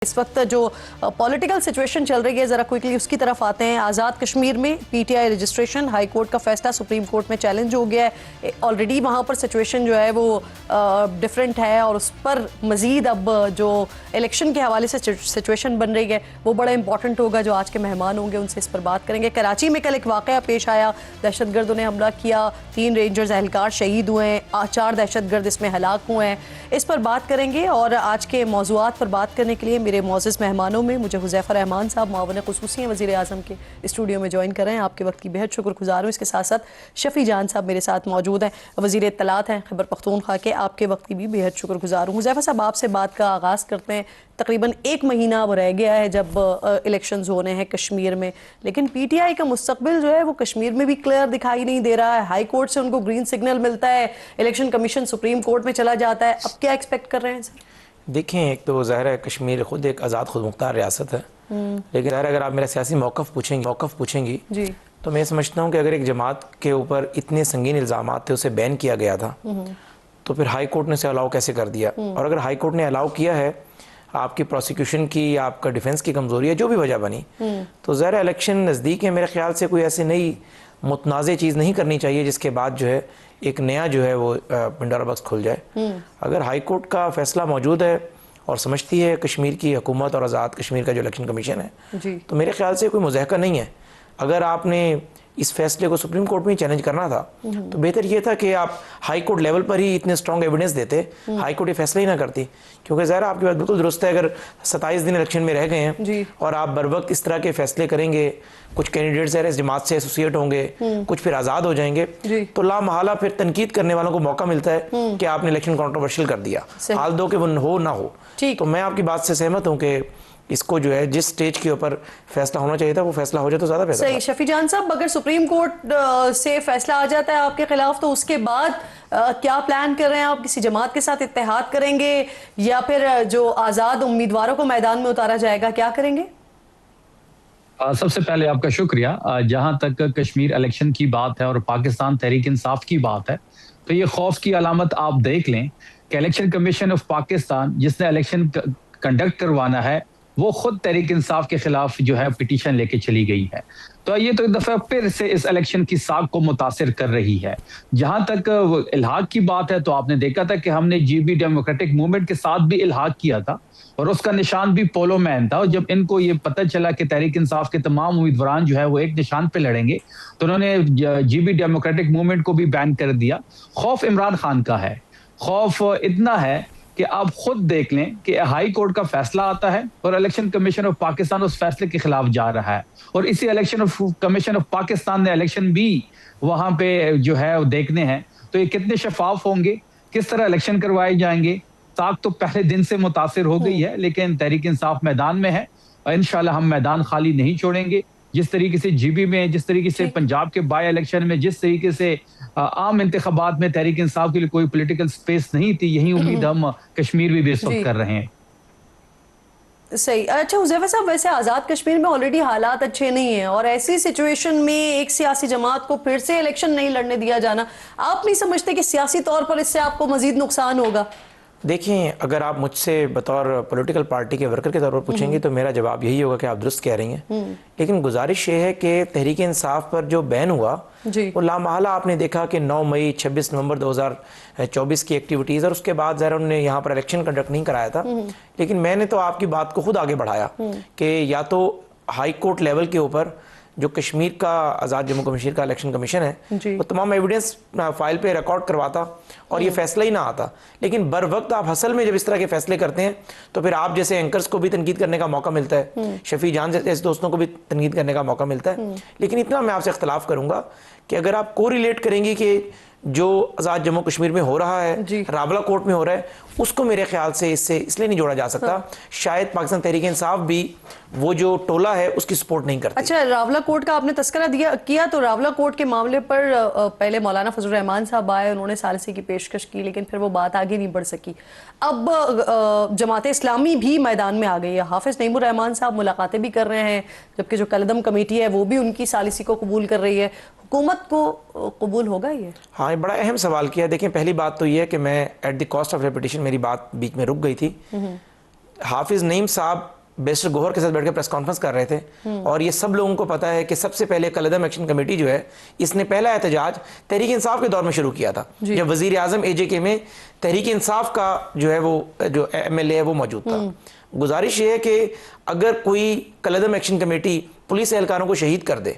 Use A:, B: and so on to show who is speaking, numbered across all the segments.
A: इस वक्त जो पॉलिटिकल सिचुएशन चल रही है जरा क्विकली उसकी तरफ आते हैं। आज़ाद कश्मीर में पीटीआई रजिस्ट्रेशन, हाई कोर्ट का फैसला सुप्रीम कोर्ट में चैलेंज हो गया है। ऑलरेडी वहाँ पर सिचुएशन जो है वो डिफरेंट है और उस पर मज़ीद अब जो इलेक्शन के हवाले से सिचुएशन बन रही है वो बड़ा इंपॉर्टेंट होगा। जो आज के मेहमान होंगे उनसे इस पर बात करेंगे। कराची में कल एक वाक़या पेश आया, दहशतगर्दों ने हमला किया, 3 रेंजर्स एहलकार शहीद हुए हैं, 4 दहशतगर्द इसमें हलाक हुए हैं। इस पर बात करेंगे और आज के मौज़ूआत पर बात करने के लिए मेरे मोअज़्ज़ज़ मेहमानों में मुझे हुज़ैफ़ा रहमान साहब मुआविन ख़ुसूसी वज़ीर आज़म के स्टूडियो में ज्वाइन कर रहे हैं। आपके वक्त की बेहद शुक्रगुज़ार हूँ। इसके साथ साथ शफ़ी जान साहब मेरे साथ मौजूद हैं, वज़ीर इत्तलात हैं खैबर पख्तूनख्वा के। आपके वक्त की भी बेहद शुक्रगुज़ार हूँ। हुज़ैफ़ा साहब आपसे बात का आगाज़ करते हैं। तकरीबन 1 महीना अब रह गया है जब इलेक्शंस होने हैं कश्मीर में, लेकिन पीटीआई का मुस्तकबिल जो है वो कश्मीर में भी क्लियर दिखाई नहीं दे रहा है। हाई कोर्ट से उनको ग्रीन सिग्नल मिलता है, इलेक्शन कमीशन सुप्रीम कोर्ट में चला जाता है। अब क्या एक्सपेक्ट कर रहे हैं सर?
B: देखें, एक तो ज़ाहिर है कश्मीर खुद एक आज़ाद खुद मुख्तार रियासत है, लेकिन ज़ाहिर अगर आप मेरा सियासी मौक़िफ़ पूछेंगी
A: जी,
B: तो मैं समझता हूँ कि अगर एक जमात के ऊपर इतने संगीन इल्ज़ाम थे, उसे बैन किया गया था, तो फिर हाई कोर्ट ने उसे अलाउ कैसे कर दिया? और अगर हाई कोर्ट ने अलाउ किया है, आपकी प्रोसिक्यूशन की, आपका डिफेंस की कमज़ोरी है, जो भी वजह बनी, तो ज़ाहिर इलेक्शन नज़दीक है। मेरे ख्याल से कोई ऐसी नई मुतनाज़ चीज़ नहीं करनी चाहिए जिसके बाद जो है एक नया जो है वो पंडोरा बॉक्स खुल जाए। अगर हाई कोर्ट का फैसला मौजूद है और समझती है कश्मीर की हुकूमत और आज़ाद कश्मीर का जो इलेक्शन कमीशन है, तो मेरे ख्याल से कोई मुज़ाहका नहीं है। अगर आपने इस फैसले को सुप्रीम कोर्ट में चैलेंज करना था तो बेहतर ये था कि आप हाई कोर्ट लेवल पर ही इतने स्ट्रॉन्ग एविडेंस देते, हाई कोर्ट ये फैसला ही ना करती। क्योंकि ज़ाहिर आपकी बात बिल्कुल दुरुस्त है, अगर 27 दिन इलेक्शन में रह गए हैं और आप बर वक्त इस तरह के फैसले करेंगे, कुछ कैंडिडेट्स इस जमात से एसोसिएट होंगे, कुछ फिर आज़ाद हो जाएंगे, तो लामहला फिर तनकीद करने वालों को मौका मिलता है कि आपने इलेक्शन कॉन्ट्रोवर्शियल कर दिया, हाल दो कि वो हो ना हो। तो मैं आपकी बात से सहमत हूँ कि इसको जो है जिस स्टेज के ऊपर फैसला होना चाहिए था वो फैसला हो जाए तो ज्यादा बेहतर।
A: सही। शफी जान साहब, अगर सुप्रीम कोर्ट से फैसला आ जाता है आपके खिलाफ तो उसके बाद क्या प्लान कर रहे हैं आप? किसी जमात के साथ इत्तेहाद करेंगे या फिर जो आजाद उम्मीदवारों को मैदान में उतारा जाएगा, क्या करेंगे?
C: सबसे पहले आपका शुक्रिया। जहां तक कश्मीर इलेक्शन की बात है और पाकिस्तान तहरीक इंसाफ की बात है, तो ये खौफ की अलामत आप देख लें कि इलेक्शन कमीशन ऑफ पाकिस्तान जिसने इलेक्शन कंडक्ट करवाना है वो खुद तहरीक इंसाफ के खिलाफ जो है पिटीशन लेके चली गई है। तो ये तो एक दफा फिर से इस इलेक्शन की साख को मुतासिर कर रही है। जहां तक इल्हाक की बात है तो आपने देखा था कि हमने जीबी डेमोक्रेटिक मूवमेंट के साथ भी इल्हाक किया था और उसका निशान भी पोलो मैन था। और जब इनको ये पता चला कि तहरीक इंसाफ के तमाम उम्मीदवार जो है वो एक निशान पे लड़ेंगे तो उन्होंने जीबी डेमोक्रेटिक मूवमेंट को भी बैन कर दिया। खौफ इमरान खान का है, खौफ इतना है कि आप खुद देख लें कि हाई कोर्ट का फैसला आता है और इलेक्शन कमीशन ऑफ पाकिस्तान उस फैसले के खिलाफ जा रहा है और इसी election of commission of Pakistan ने इलेक्शन भी वहां पे जो है वो देखने हैं। तो ये कितने शफाफ होंगे, किस तरह इलेक्शन करवाए जाएंगे? साख तो पहले दिन से मुतासिर हो गई है, लेकिन तहरीक इंसाफ मैदान में है और इंशाल्लाह हम मैदान खाली नहीं छोड़ेंगे। जिस तरीके से जीबी में, जिस तरीके से पंजाब के बाय इलेक्शन में, जिस तरीके से आम इंतखाबात में तहरीक इंसाफ के लिए कोई पॉलिटिकल स्पेस नहीं थी, यही उम्मीद हम कश्मीर में भी इस वक्त कर रहे हैं।
A: सही। अच्छा हुज़ैफ़ा साहब, वैसे आज़ाद कश्मीर में ऑलरेडी हालात अच्छे नहीं हैं और ऐसी सिचुएशन में एक सियासी जमात को फिर से इलेक्शन नहीं लड़ने दिया जाना, आप नहीं समझते कि सियासी तौर पर इससे आपको मजीद नुकसान होगा?
B: देखिए, अगर आप मुझसे बतौर पॉलिटिकल पार्टी के वर्कर के तौर पर पूछेंगे तो मेरा जवाब यही होगा कि आप दुरुस्त कह रही हैं, लेकिन गुजारिश ये है कि तहरीक इंसाफ पर जो बैन हुआ वो लामहला आपने देखा कि 9 मई 26 नवंबर 2024 की एक्टिविटीज़ और उसके बाद ज़रा उन्होंने यहाँ पर इलेक्शन कंडक्ट नहीं कराया था। लेकिन मैंने तो आपकी बात को खुद आगे बढ़ाया कि या तो हाई कोर्ट लेवल के ऊपर जो कश्मीर का आज़ाद जम्मू कश्मीर का इलेक्शन कमीशन है वो तमाम एविडेंस फाइल पे रिकॉर्ड करवाता और ये फैसला ही ना आता। लेकिन बर वक्त आप हसल में जब इस तरह के फैसले करते हैं तो फिर आप जैसे एंकर्स को भी तनकीद करने का मौका मिलता है, शफी जान जैसे दोस्तों को भी तनकीद करने का मौका मिलता है। लेकिन इतना मैं आपसे इख्तलाफ करूंगा कि अगर आप को रिलेट करेंगी कि जो आज़ाद जम्मू कश्मीर में हो रहा है, रावला कोर्ट में हो रहा है, उसको मेरे ख्याल से इससे इसलिए नहीं जोड़ा जा सकता। शायद पाकिस्तान तहरीक इंसाफ भी वो जो टोला है उसकी सपोर्ट नहीं करती।
A: अच्छा, रावला कोर्ट का आपने तस्करा किया तो रावला कोर्ट के मामले पर पहले मौलाना फजल रहमान साहब आए, उन्होंने सालिसी की पेशकश की, लेकिन फिर वो बात आगे नहीं बढ़ सकी। अब जमात इस्लामी भी मैदान में आ गई है, हाफिज नईमुर रहमान साहब मुलाकातें भी कर रहे हैं, जबकि जो कलदम कमेटी है वो भी उनकी सालिसी को कबूल कर रही है। हुकूमत को कबूल होगा ये?
B: हाँ, ये बड़ा अहम सवाल किया। देखें, पहली बात तो ये है कि मैं at the cost of repetition, मेरी बात बीच में रुक गई थी। हाफिज नईम साहब बैरिस्टर गौहर के साथ बैठ के प्रेस कॉन्फ्रेंस कर रहे थे और ये सब लोगों को पता है कि सबसे पहले कलअदम एक्शन कमेटी जो है इसने पहला एहतजाज तहरीक इंसाफ के दौर में शुरू किया था, जब वजीर आजम AJK में तहरीक इंसाफ का जो है वो जो MLA है वो मौजूद था। गुजारिश ये है कि अगर कोई कलअदम एक्शन कमेटी पुलिस एहलकारों को शहीद कर दे,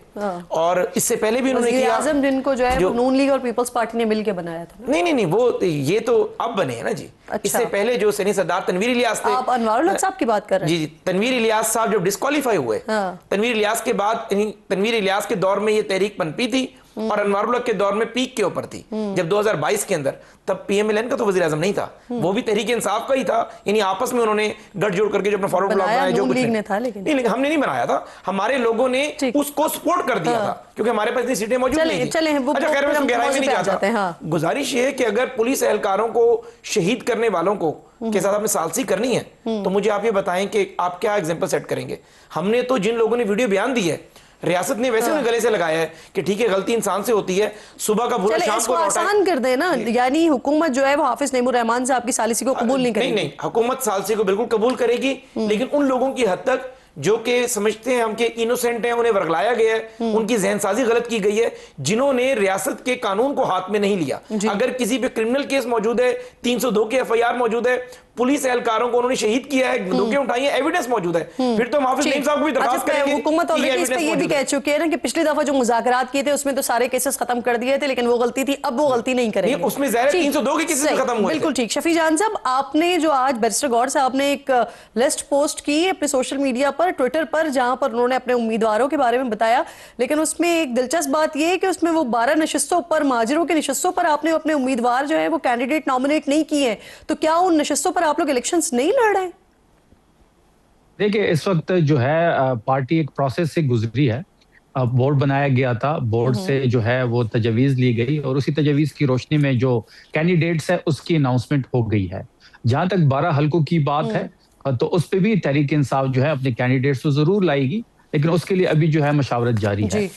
B: और इससे पहले भी उन्होंने किया,
A: आजम जिनको जो है वो नून लीग और पीपल्स पार्टी ने मिलकर बनाया था।
B: नहीं वो ये तो अब बने हैं ना जी।
A: अच्छा।
B: इससे पहले जो सैनी सरदार तनवीर इलियास थे,
A: आप अनवारुल हक साहब की बात कर रहे हैं?
B: जी तनवीर इलियास साहब जब डिस्क्वालीफाई हुए, तनवीर इलियास के बाद, तनवीर इलियास के दौर में ये तहरीक पनपी थी और अनवारुल हक के दौर में पीक के ऊपर थी जब 2022 के अंदर, तब PMLN का तो वजीर आजम नहीं था, वो भी तहरीक इंसाफ का ही था। यानी आपस में उन्होंने गठजोड़ करके जो अपना फॉरवर्ड ब्लॉक बनाया, जो कुछ
A: ने था, लेकिन
B: हमने नहीं बनाया था, हमारे लोगों ने उसको सपोर्ट कर दिया था क्योंकि हमारे पास इतनी सीटें मौजूद नहीं थी। अच्छा, खैर मैं गहराई में नहीं जाता। गुजारिश ये है कि अगर पुलिस एहलकारों को शहीद करने वालों को के साथ आपने सालसी करनी है तो मुझे आप ये बताएं कि आप क्या एग्जांपल सेट करेंगे। हमने तो जिन लोगों ने वीडियो बयान दी है, रियासत ने वैसे उन्हें गले से लगाया है कि ठीक है गलती इंसान से होती है, सुबह का बुरा शाम को
A: आसान कर दे ना, यानी हुकूमत जो है वो हाफिज नईमुर रहमान साहब की सालिसी को कबूल नहीं करेगी।
B: नहीं, हुकूमत सालिसी को बिल्कुल कबूल करेगी, लेकिन उन लोगों की हद तक जो कि समझते हैं हम कि इनोसेंट हैं, उन्हें वर्गलाया गया है, उनकी जहनसाजी गलत की गई है, जिन्होंने रियासत के कानून को हाथ में नहीं लिया। अगर किसी पे क्रिमिनल केस मौजूद है, 302 की FIR मौजूद है, पुलिस एहलकारों को उन्होंने शहीद किया है, बंदूकें उठाई हैं, एविडेंस मौजूद है, फिर तो हाफिज नईम साहब को भी दरखास्त करेंगे।
A: हुकूमत ऑलरेडी इस पे ये भी कह चुकी है ना कि पिछली दफा जो मुज़ाकरात किए थे उसमें तो सारे केसेस खत्म कर दिए थे, लेकिन वो गलती थी, अब वो गलती नहीं करेंगे।
B: उसमें ज़ाहिर है 302 के केसेस खत्म हुए।
A: बिल्कुल ठीक। शफी जान साहब, आपने जो आज बैरिस्टर गौहर साहब ने एक लिस्ट पोस्ट की अपने सोशल मीडिया पर, ट्विटर पर, जहां पर उन्होंने अपने उम्मीदवारों के बारे में बताया, लेकिन उसमें एक दिलचस्प बात यह है कि उसमें वो 12 नशिस्तों पर, महाजिरों की नशिस्तों पर आपने अपने उम्मीदवार जो है वो कैंडिडेट नॉमिनेट नहीं किए हैं, तो क्या उन नशिस्तों पर आप लोग इलेक्शंस नहीं लड़ रहे हैं?
C: देखिए, इस वक्त जो है पार्टी एक प्रोसेस से गुजरी है। बोर्ड बनाया गया था, बोर्ड से जो है वो तजवीज़ ली गई और उसी तजवीज़ की रोशनी में जो कैंडिडेट्स है उसकी अनाउंसमेंट हो गई है। जहां तक 12 हलकों की बात है तो उस पर भी तहरीक इंसाफ जो है अपने कैंडिडेट्स को जरूर लाएगी, लेकिन उसके लिए अभी जो है मशावरत जारी है।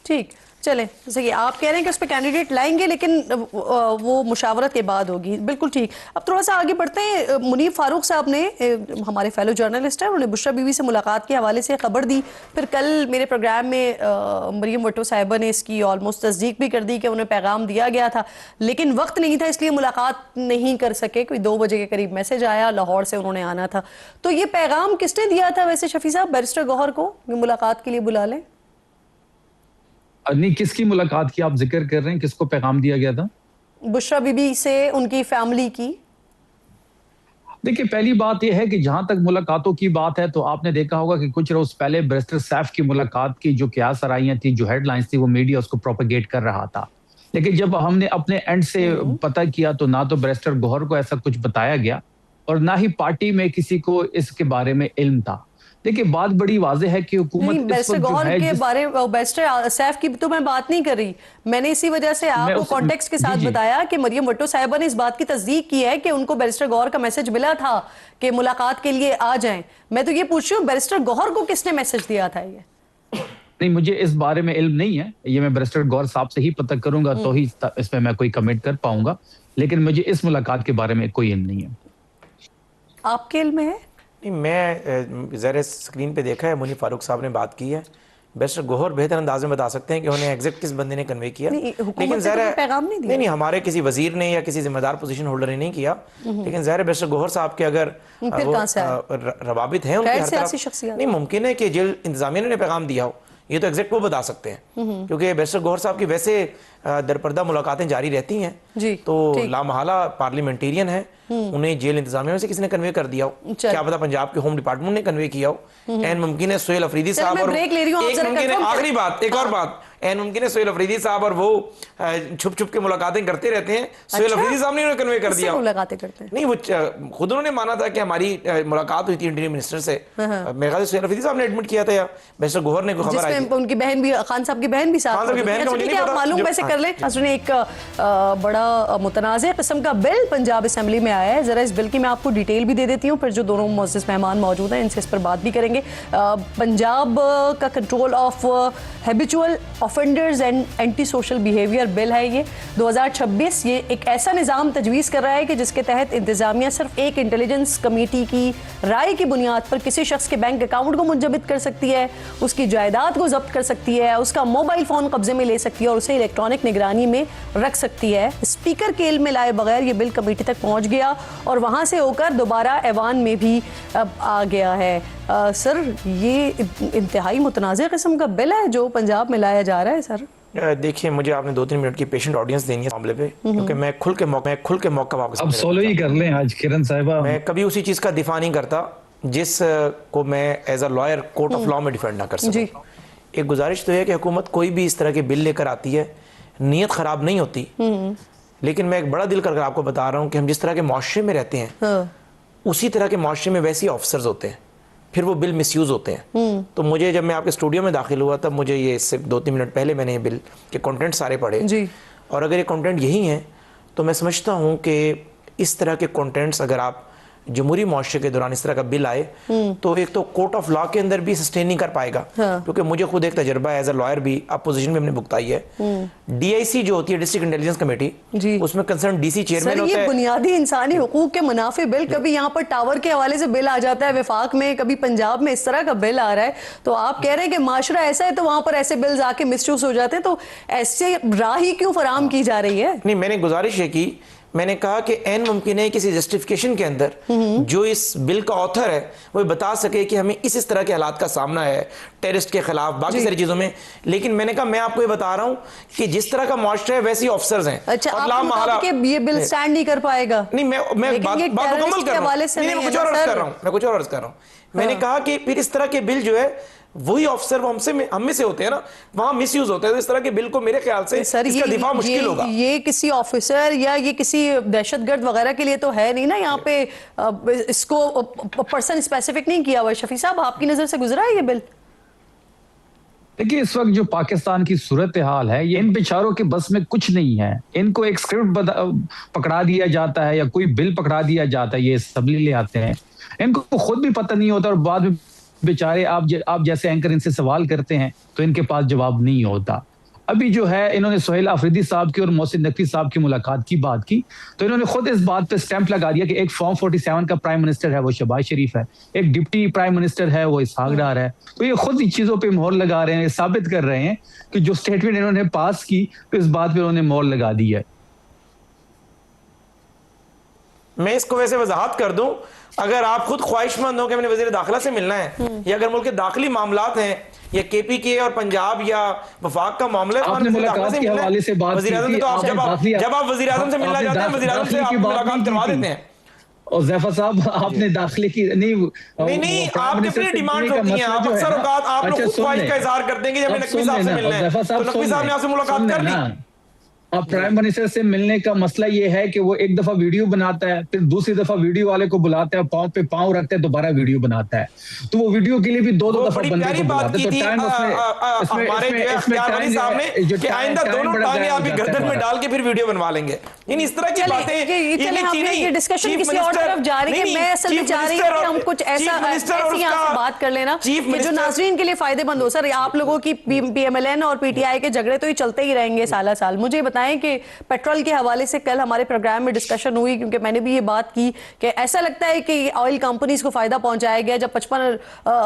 A: ठीक, चले, जैसे कि आप कह रहे हैं कि उस पर कैंडिडेट लाएंगे, लेकिन वो मुशावरत के बाद होगी। बिल्कुल ठीक। अब थोड़ा सा आगे बढ़ते हैं। मुनीब फारूक साहब ने, हमारे फेलो जर्नलिस्ट हैं, उन्होंने बुशरा बीवी से मुलाकात के हवाले से खबर दी, फिर कल मेरे प्रोग्राम में मरियम भुट्टो साहिबा ने इसकी ऑलमोस्ट तस्दीक भी कर दी कि उन्हें पैगाम दिया गया था, लेकिन वक्त नहीं था इसलिए मुलाकात नहीं कर सके। कोई 2 बजे के करीब मैसेज आया, लाहौर से उन्होंने आना था। तो ये पैगाम किसने दिया था वैसे शफी साहब बैरिस्टर गौहर को मुलाकात के लिए बुला लें?
C: नहीं, किसकी मुलाकात की आप जिक्र कर रहे हैं? किसको पैगाम दिया गया था?
A: बुशरा बीबी से, उनकी फैमिली की।
C: देखिए, पहली बात यह है कि जहां तक मुलाकातों की बात है तो आपने देखा होगा कि कुछ रोज पहले बैरिस्टर सैफ की मुलाकात की जो क्या सराइयां थी, जो हेडलाइंस थी, वो मीडिया उसको प्रोपेगेट कर रहा था। लेकिन जब हमने अपने एंड से पता किया तो ना तो बैरिस्टर गौहर को ऐसा कुछ बताया गया और ना ही पार्टी में किसी को इसके बारे में इल्म था। देखिए, बात बड़ी वाज़ेह है कि हुकूमत
A: बैरिस्टर गौहर के बारे में, बैरिस्टर सैफ की तो मैं बात नहीं कर रही, मैंने इसी वजह से आपको कॉन्टेक्स्ट के साथ बताया कि मरियम भुट्टो साहिबा ने इस बात की तस्दीक की है कि उनको बैरिस्टर गौहर का मैसेज मिला था कि मुलाकात के लिए आ जाएं। मैं तो ये पूछ रही हूँ, बैरिस्टर गौहर को किसने मैसेज दिया था? ये
C: नहीं, मुझे इस बारे में इल्म नहीं है, ये मैं बैरिस्टर गौहर साहब से ही पता करूंगा तो ही इसमें मैं कोई कमेंट कर पाऊंगा, लेकिन मुझे इस मुलाकात के बारे में कोई इल्म नहीं है।
A: आपके इल्म में है?
B: नहीं, मैं ज़रा स्क्रीन पे देखा है, मुनीब फारूक साहब ने बात की है, बैरिस्टर गौहर बेहतर अंदाज में बता सकते हैं कि उन्हें एग्जैक्ट किस बंदे ने कन्वे किया, लेकिन ज़रा
A: पैगाम नहीं दिया।
B: नहीं, हमारे किसी वजीर ने या किसी जिम्मेदार पोजीशन होल्डर ने नहीं किया, लेकिन ज़ाहिर है बैरिस्टर गौहर साहब के अगर रवाबित हैं उनकी हर तरफ, नहीं मुमकिन है कि जेल इंतजामिया ने पैगाम दिया हो, ये तो एग्जैक्ट वो बता सकते हैं, क्योंकि बैरिस्टर गौहर साहब की वैसे दरपर्दा मुलाकातें जारी रहती हैं, तो लामहला पार्लियामेंटेरियन है, उन्हें जेल इंतजामिया में से किसी ने कन्वे कर दिया हो, क्या पता पंजाब के होम डिपार्टमेंट ने कन्वे किया हो, एन मुमकिन है सोहेल अफरीदी साहब, और आखिरी बात, एक और बात, एन मुमकिन है सोहेल अफरीदी साहब और वो छुप छुप के मुलाकातें करते रहते हैं, सोहेल अफरीदी साहब ने उन्हें कन्वे कर दिया,
A: मुलाकातें करते हैं।
B: नहीं, वो खुद उन्होंने माना था कि हमारी मुलाकात हुई थी इंटीरियर मिनिस्टर से, मेरे ख्याल से सोहेल अफरीदी साहब ने एडमिट किया था, या बैरिस्टर गौहर ने खबर आई,
A: उनकी बहन भी, खान साहब की बहन भी साथ, मालूम वैसे कर ले। असुने एक बड़ा मुतनाज़ किस्म का बिल पंजाब असेंबली में आया है, जरा इस बिल की मैं आपको डिटेल भी दे देती हूँ, फिर जो दोनों मुअज़्ज़िज़ मेहमान मौजूद हैं इनसे इस पर बात भी करेंगे। पंजाब का control of habitual offenders and anti social behaviour bill है ये 2026। ये एक ऐसा निज़ाम तजवीज़ कर रहा है कि जिसके तहत इंतज़ामिया सिर्फ एक इंटेलिजेंस कमेटी की राय की बुनियाद पर किसी शख्स के बैंक अकाउंट को मुंजबित कर सकती है, उसकी जायदाद को जब्त कर सकती है, उसका मोबाइल फ़ोन कब्जे में ले सकती है और उसे इलेक्ट्रॉनिक निगरानी में रख सकती है। स्पीकर के इल्म में लाए बगैर ये बिल कमेटी तक पहुँच गया और वहाँ से होकर दोबारा ऐवान में भी अब आ गया है। सर, ये इंतहाई मुतनाज़ किस्म का बिल है जो पंजाब में लाया जा रहा है। सर
B: देखिए, मुझे आपने 2-3 मिनट की पेशेंट ऑडियंस देनी है मामले पे, क्योंकि मैं खुल के मौका वापस
C: अब 16 ही कर लें आज किरण साहिबा।
B: मैं कभी उसी चीज़ का दिफा नहीं करता जिस को मैं as a lawyer court of law में डिफेंड ना कर सकूं। एक गुजारिश तो है कि हुकूमत कोई भी इस तरह के बिल लेकर आती है, नीयत ख़राब नहीं होती, लेकिन मैं एक बड़ा दिल कर आपको बता रहा हूँ कि हम जिस तरह के माशरे में रहते हैं उसी तरह के माशरे में वैसे ही ऑफिसर्स होते हैं, फिर वो बिल मिसयूज़ होते हैं। तो मुझे जब मैं आपके स्टूडियो में दाखिल हुआ तब मुझे ये इससे 2-3 मिनट पहले मैंने ये बिल के कंटेंट सारे पढ़े
A: जी।
B: और अगर ये कंटेंट यही हैं तो मैं समझता हूँ कि इस तरह के कंटेंट्स अगर आप जमहूरी मुआशरे के दौरान इस तरह का बिल आए तो एक तो कोर्ट ऑफ लॉ के अंदर भी सस्टेन नहीं कर पाएगा, क्योंकि मुझे खुद एक तजर्बा एज अ लॉयर भी अपोजिशन में हमने भुगताई है। DIC जो होती है डिस्ट्रिक्ट इंटेलिजेंस कमेटी, उसमें कंसर्न DC चेयरमैन होता है।
A: बुनियादी इंसानी हुकूक के मुनाफे बिल, कभी यहाँ पर टावर के हवाले से बिल आ जाता है विफाक में, कभी पंजाब में इस तरह का बिल आ रहा है। तो आप कह रहे हैं कि माशरा ऐसा है तो वहां पर ऐसे बिल्स आके मिसयूज हो जाते हैं, तो ऐसे राह ही क्यों फराम की जा रही है?
B: नहीं, मैंने गुजारिश है की, मैंने कहा कि एन मुमकिन है किसी जस्टिफिकेशन के अंदर जो इस बिल का ऑथर है वो बता सके कि हमें इस तरह के हालात का सामना है, टेररिस्ट के खिलाफ, बाकी सारी चीजों में। लेकिन मैंने कहा मैं आपको ये बता रहा हूं कि जिस तरह का मुआशरा है वैसे ही ऑफिसर्स हैं।
A: अच्छा, आप ये बिल स्टैंड नहीं कर पाएगा? नहीं,
B: मैं बात मुकम्मल कर रहा हूं, मैं कुछ और अर्ज कर रहा हूं। मैंने कहा कि फिर इस तरह के बिल जो है वही ऑफिसर वो हम में से होते हैं ना, वहां मिसयूज होता है। तो इस तरह के बिल को मेरे ख्याल से इसका दिफा मुश्किल होगा।
A: ये किसी ऑफिसर या ये किसी दहशतगर्द वगैरह के लिए तो है नहीं ना, यहाँ पे इसको पर्सन स्पेसिफिक नहीं किया हुआ। शफी साहब, आपकी नजर से गुजरा है ये बिल?
C: देखिए, इस वक्त जो पाकिस्तान की सूरत हाल है, ये इन बेचारों के बस में कुछ नहीं है। इनको एक स्क्रिप्ट पकड़ा दिया जाता है या कोई बिल पकड़ा दिया जाता है, ये असेंबली ले आते हैं, इनको खुद भी पता नहीं होता और बाद में बेचारे आप जैसे एंकर इनसे सवाल करते हैं तो इनके पास जवाब नहीं होता। अभी जो है इन्होंने सुहेल आफरीदी साहब की और मोहसिन नकवी साहब की मुलाकात की बात की तो इन्होंने खुद इस बात पे स्टैंप लगा दिया कि एक फॉर्म 47 का प्राइम मिनिस्टर है वो शहबाज शरीफ है, एक डिप्टी प्राइम मिनिस्टर है वो इसहाक डार है। तो ये खुद इन चीजों पे मोहर लगा रहे हैं, साबित कर रहे हैं कि जो स्टेटमेंट इन्होंने पास की तो इस बात पे उन्होंने मोहर लगा दी है।
B: मैं इसको वैसे वजाहत कर दूं, अगर आप खुद ख्वाहिशमंद हो कि मैंने वजीर दाखिला से मिलना है या अगर मुल्क के दाखिली मामलात हैं या KPK और पंजाब या वफाक का मामला है,
C: आपने मुलाकात के हवाले से बात की थी,
B: तो आप जब आप वजीर आज़म से मिलना चाहते हैं वजीर आज़म से आप मुलाकात करवा देते हैं।
C: और ज़ैफर साहब, आपने दाखिले की
B: नहीं आपके अपनी डिमांड होती हैं, आप अक्सर औकात आप लोग खुद ख्वाहिश का इजहार करते हैं कि जब मैं नकवी साहब से मिलना है तो नकवी साहब ने आपसे मुलाकात कर ली।
C: अब प्राइम मिनिस्टर से मिलने का मसला ये है कि वो एक दफा वीडियो बनाता है, फिर दूसरी दफा वीडियो वाले को बुलाता है, पांव पे पांव रखते हैं, दोबारा वीडियो बनाता है। तो वो वीडियो के लिए भी दो दफा बंदे को बुलाते हैं। तो टाइम
B: उसमें आइंदा दोनों टांगे आप गर्दन में डाल के फिर वीडियो बनवा लेंगे। इन इस तरह की बातें
A: डिस्कशन किसी और तरफ जा रही है। मैं असल में चाह रही हूं कि हम कुछ ऐसा बात कर लेना कि जो नाज़रीन के लिए फायदेमंद हो। सर, आप लोगों की PMLN और PTI के झगड़े तो ही चलते ही रहेंगे साला साल। मुझे बताएं कि पेट्रोल के हवाले से कल हमारे प्रोग्राम में डिस्कशन हुई, क्योंकि मैंने भी ये बात की कि ऐसा लगता है कि ऑयल कंपनीज को फायदा पहुंचाया गया। जब 55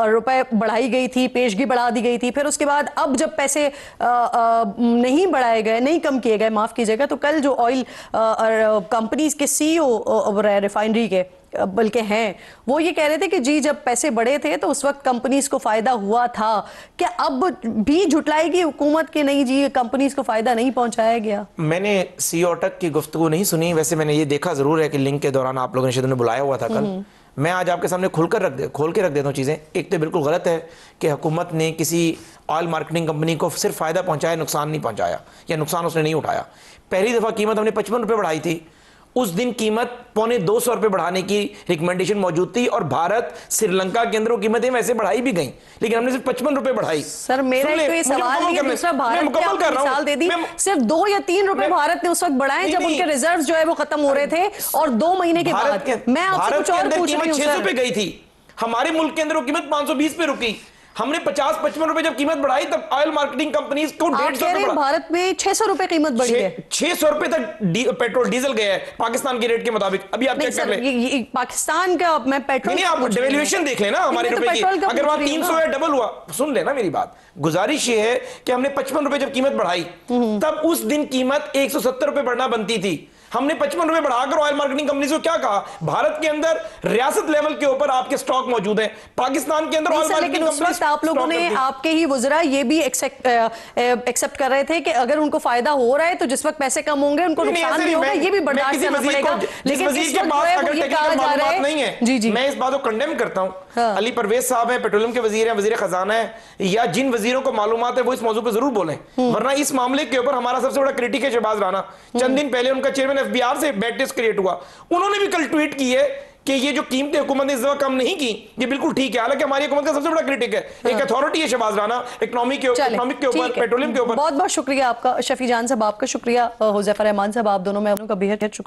A: रुपए बढ़ाई गई थी, पेशगी बढ़ा दी गई थी, फिर उसके बाद अब जब पैसे नहीं बढ़ाए गए, नहीं कम किए गए, माफ कीजिएगा, तो कल जो ऑयल कंपनीज के CEO रिफाइनरी के बल्कि हैं, वो ये कह रहे थे कि जी जब पैसे बढ़े थे तो उस वक्त कंपनीज को फायदा हुआ था। क्या अब भी झुटलाएगी हुकूमत के नहीं जी कंपनीज को फायदा नहीं पहुंचाया गया? मैंने
B: CEO तक की गुफ्तगू नहीं सुनी, वैसे मैंने ये देखा जरूर है कि लिंक के दौरान आप लोगों ने शायद उन्हें बुलाया हुआ था कल। मैं आज आपके सामने खोल के रख देता हूँ चीज़ें। एक तो बिल्कुल गलत है कि हुकूमत ने किसी ऑयल मार्केटिंग कंपनी को सिर्फ फ़ायदा पहुँचाया, नुकसान नहीं पहुँचाया या नुकसान उसने नहीं उठाया। पहली दफ़ा कीमत हमने 55 रुपये बढ़ाई थी, उस दिन कीमत $250 रुपये की रिकमेंडेशन मौजूद थी और भारत श्रीलंका के अंदर कीमतें वैसे बढ़ाई भी गई, लेकिन हमने सिर्फ 55 रुपये बढ़ाई।
A: सर मेरा तो ये सवाल नहीं है, दूसरा भारत ने मिसाल दे दी, सिर्फ 2 या 3 रुपए भारत ने उस वक्त बढ़ाए जब उनके रिजर्व जो है वो खत्म हो रहे थे और 2 महीने के बाद। मैं आपसे कुछ और पूछ रही हूं।
B: 600 पे गई थी, हमारे मुल्क के अंदर वो कीमत 520 पे रुकी। हमने 50-55 रुपए जब कीमत बढ़ाई तब ऑयल मार्केटिंग कंपनीज को
A: आप
B: 150
A: कह रहे हैं
B: रुपए
A: भारत में 600 रुपए कीमत बढ़ी है।
B: 600 रुपए तक पेट्रोल डीजल गया है पाकिस्तान के रेट के मुताबिक। अभी आप
A: नहीं
B: चेक कर
A: सर,
B: ले।
A: ये पाकिस्तान का मैं पेट्रोल
B: नहीं, आप डेवैल्यूएशन देख लेना हमारे
A: मैं तो
B: रुपए की,
A: पेट्रोल का
B: अगर वहां
A: पूछ रही हूँ
B: 300
A: ना।
B: है डबल हुआ। सुन लेना मेरी बात, गुजारिश ये है कि हमने 55 रुपए जब कीमत बढ़ाई तब उस दिन कीमत 170 रुपए बढ़ना बनती थी। हमने 55 रुपए बढ़ाकर ऑयल मार्केटिंग कंपनी को क्या कहा, भारत के अंदर रियासत लेवल के ऊपर आपके स्टॉक मौजूद हैं, पाकिस्तान के अंदर ऑयल
A: सर, लेकिन
B: मार्केटिंग
A: उस वक्त आप लोगों ने, आपके ही वज़रा ये भी एक्सेप्ट कर रहे थे कि अगर उनको फायदा हो रहा है तो जिस वक्त पैसे कम होंगे उनको नुकसान भी होगा, ये भी बर्दाश्त करना पड़ेगा।
B: लेकिन इस वक्त ये कहा जा रहा है, नहीं है
A: जी जी,
B: मैं इस बात को कंडेम करता हूं।
A: हाँ।
B: अली परवेज साहब हैं, पेट्रोलियम के वजीर हैं, वजीर खजाना है, या जिन वजीरों को मालूमात है वो इस मौजू पे जरूर बोलें, वरना इस मामले के ऊपर हमारा सबसे बड़ा क्रिटिक है शहबाज राणा। चंद दिन पहले उनका चेयरमैन एफबीआर से बैड टेस्ट क्रिएट हुआ, उन्होंने भी कल ट्वीट की है कि ये जो कीमतें हुकूमत ने इस दफा कम नहीं की, ये बिल्कुल ठीक है। हालांकि हमारी हुकूमत का सबसे बड़ा क्रिटिक है, एक अथॉरिटी है शहबाज राणा इकोनॉमिक के ऊपर, पेट्रोलियम के ऊपर।
A: बहुत बहुत शुक्रिया आपका शफी जान साहब, आपका शुक्रिया हुज़ैफा रहमान साहब, आप दोनों में का बेहद शुक्रिया।